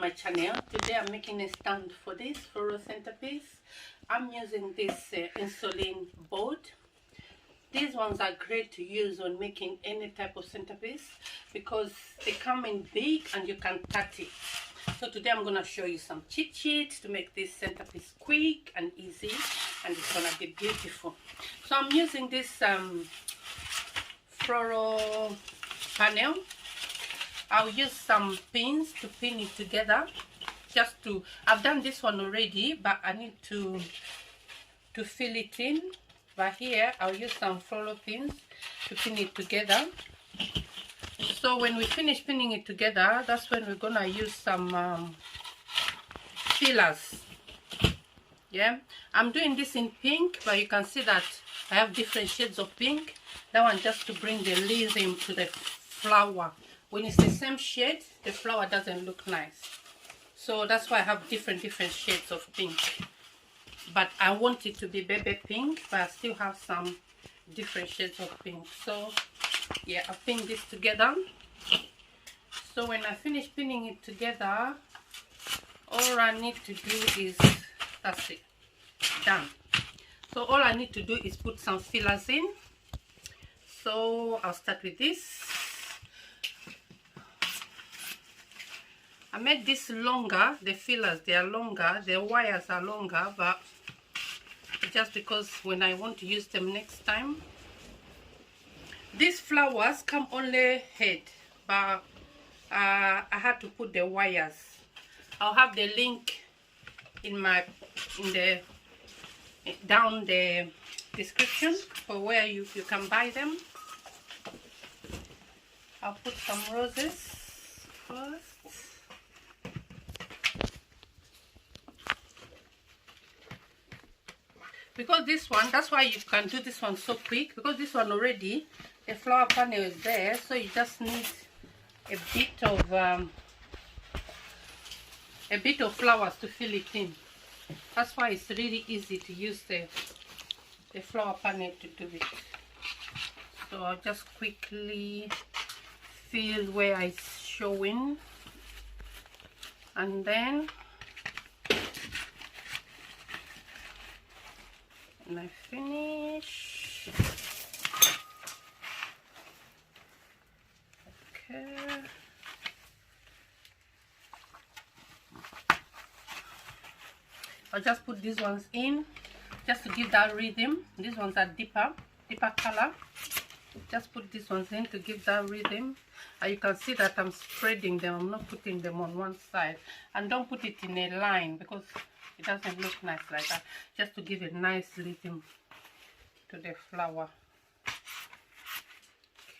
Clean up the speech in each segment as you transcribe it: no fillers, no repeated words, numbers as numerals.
my channel. Today I'm making a stand for this floral centerpiece. I'm using this insulin board. These ones are great to use when making any type of centerpiece because they come in big and you can cut it. So today I'm going to show you some cheat sheets to make this centerpiece quick and easy, and it's going to be beautiful. So I'm using this floral panel. I'll use some pins to pin it together. I've done this one already, but I need to fill it in. But here I'll use some floral pins to pin it together. So when we finish pinning it together, that's when we're gonna use some fillers. Yeah, I'm doing this in pink, but you can see that I have different shades of pink. That one just to bring the rhythm to the flower. When it's the same shade, the flower doesn't look nice. So that's why I have different shades of pink. But I want it to be baby pink, but I still have some different shades of pink. So yeah, I pin this together. So when I finish pinning it together, all I need to do is, that's it, done. So all I need to do is put some fillers in. So I'll start with this. I made this longer, the fillers, they are longer, the wires are longer, but just because when I want to use them next time. These flowers come only head, but I had to put the wires. I'll have the link down the description for where you can buy them. I'll put some roses first. Because this one, that's why you can do this one so quick, because this one already, the flower panel is there, so you just need a bit of flowers to fill it in. That's why it's really easy to use the flower panel to do it. So I'll just quickly fill where it's showing, and then when I finish, okay, I'll just put these ones in just to give that rhythm. These ones are deeper color. Just put these ones in to give that rhythm. And you can see that I'm spreading them. I'm not putting them on one side. And don't put it in a line because it doesn't look nice like that. Just to give a nice rhythm to the flower.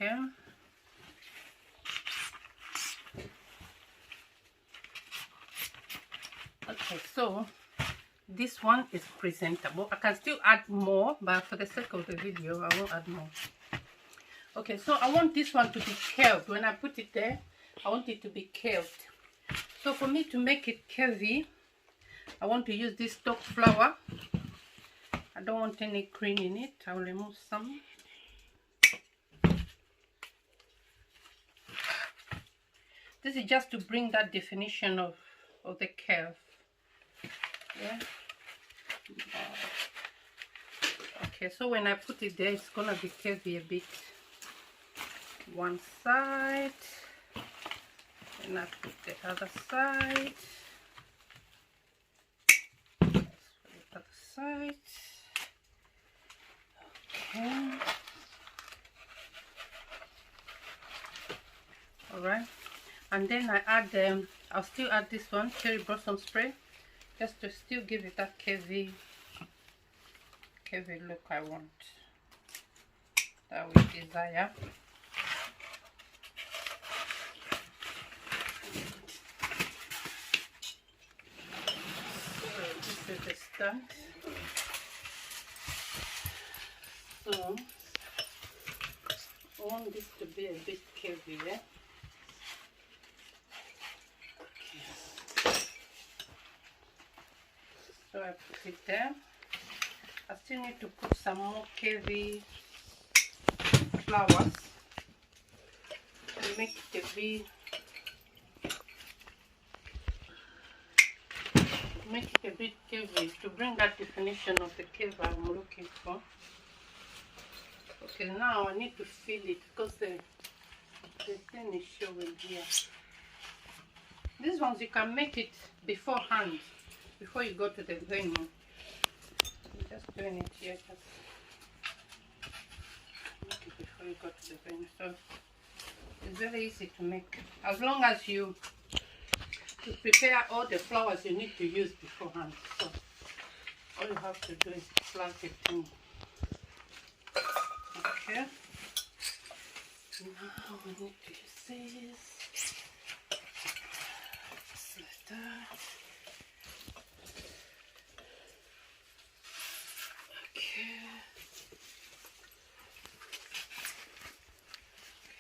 Okay. Okay, so this one is presentable. I can still add more, but for the sake of the video, I won't add more. Okay, so I want this one to be curved. When I put it there, I want it to be curved. So for me to make it curvy, I want to use this stock flower. I don't want any green in it. I'll remove some. This is just to bring that definition of the curve. Yeah. Okay, so when I put it there, it's gonna be curvy a bit. One side, and I put the other side. The other side. Okay. All right, and then I add I'll still add this one, cherry blossom spray, just to still give it that curvy look I want, that we desire. So this is the stand. So I want this to be a bit curvy, yeah? Okay. So I put it there. I still need to put some more curvy flowers to make it a bit make it a bit curvy to bring that definition of the curve I'm looking for. Okay, now I need to fill it because the thing is showing here. These ones you can make it beforehand, before you go to the venue. I'm just doing it here, just make it before you go to the venue. So it's very easy to make, as long as you prepare all the flowers you need to use beforehand. So all you have to do is plug it in. Okay. Now we need to use this. Just like that. Okay.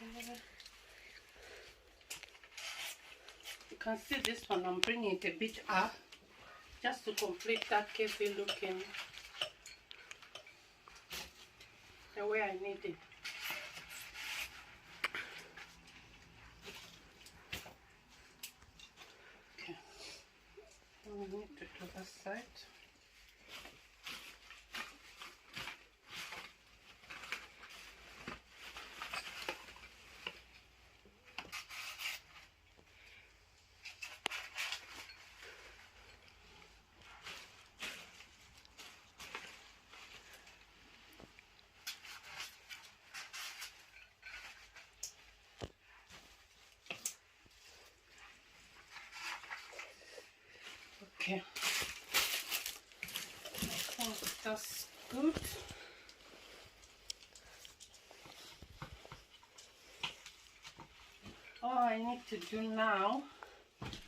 Okay. You can see this one, I'm bringing it a bit up just to complete that curvy looking the way I need it. Okay, we need to do that side. Okay, I think that's good. All I need to do now,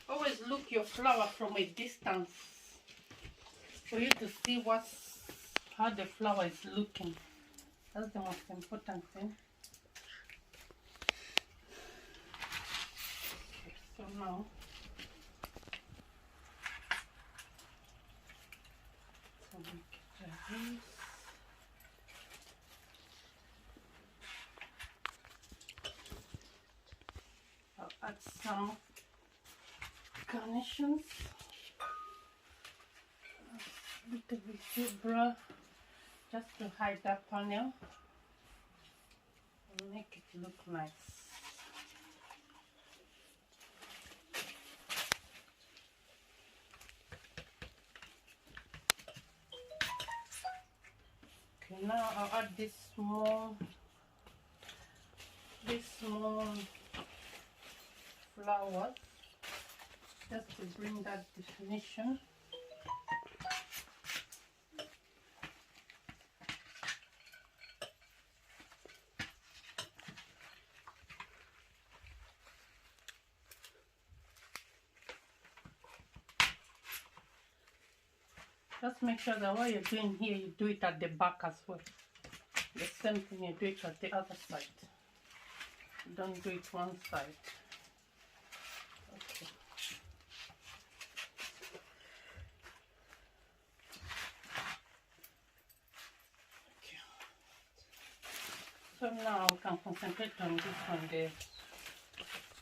always look your flower from a distance for you to see how the flower is looking. That's the most important thing. Okay, so now make it like this. I'll add some carnations, a little bit zebra, just to hide that panel and make it look nice. Okay, now I'll add this small flowers just to bring that definition. Just make sure that what you're doing here, you do it at the back as well. The same thing, you do it at the other side. Don't do it one side. Okay. Okay. So now we can concentrate on this one,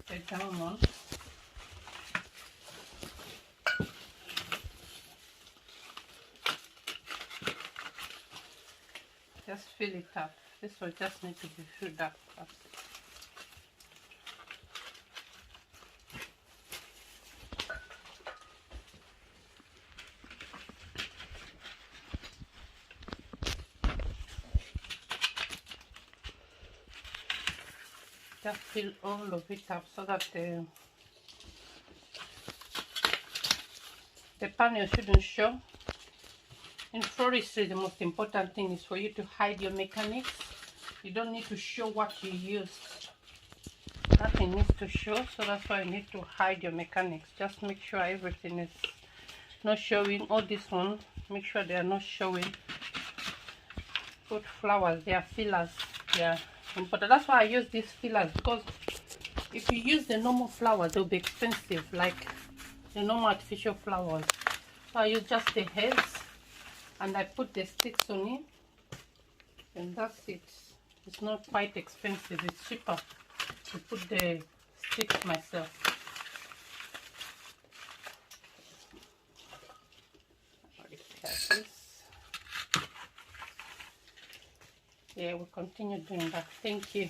the down one. Just fill it up. This will just need to be filled up first. Just fill all of it up so that the panel shouldn't show. In floristry, the most important thing is for you to hide your mechanics. You don't need to show what you used. Nothing needs to show, so that's why you need to hide your mechanics. Just make sure everything is not showing. All this one, make sure they are not showing. Put flowers, they are fillers. They are important. That's why I use these fillers, because if you use the normal flowers, they'll be expensive, like the normal artificial flowers. So I use just the heads and I put the sticks on it, and that's it. It's not quite expensive, it's cheaper to put the sticks myself. this. Yeah, we'll continue doing that. Thank you.